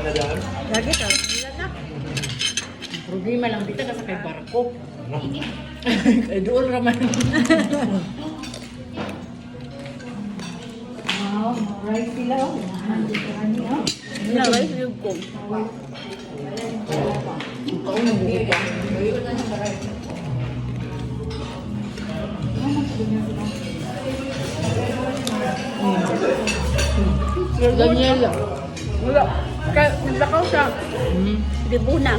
Lagi ka. Wala na. Problema lang dito kasi kay barko. Kay doon raman. Wow, rice sila. Na rice yung ko. Kaunang buko pa. Daniela. Wala. Kaya naglakaw siya. Hmm. Di buna.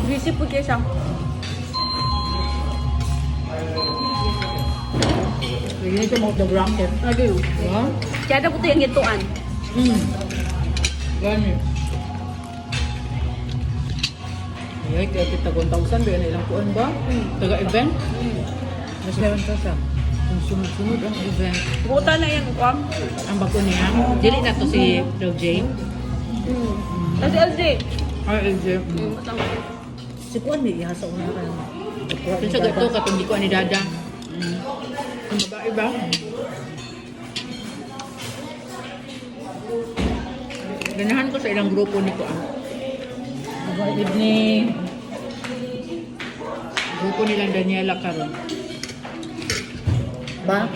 Busy po siya siya. Bigyan siya mo the blanket. Lagi yun. Ha? Kaya na po ito yung ituan. Ganyan. Ay, kaya kita 1,000 ba? Ilang kuan ba? Taga-event? Mas meron ka sa kung sunod-sunod ang event. Buta na yan, kwam. Ang bago niya. Dili na to si LJ. Kasi LJ. Ay, LJ. Si Kuan may ihasa ko na kayo. Kasi sa gato, katong di ko ni Dada. Ang babae ba? Ganahan ko sa ilang grupo ni ko. Good evening. Grupo nilang Daniela karon. Ba?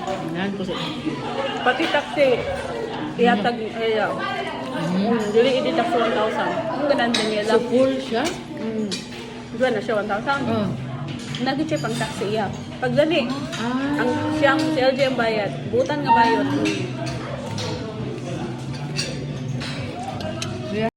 Ganahan ko sa Pati taxi. Ihatag ayaw. Dili ini taxi 1,000. Ang ganan din niya So lang. full siya? Doon na siya 1,000. Oh. Nag-check ang taxi iya. Pag dali, Ah. ang siyang si LJ ang bayad. Butan nga bayad.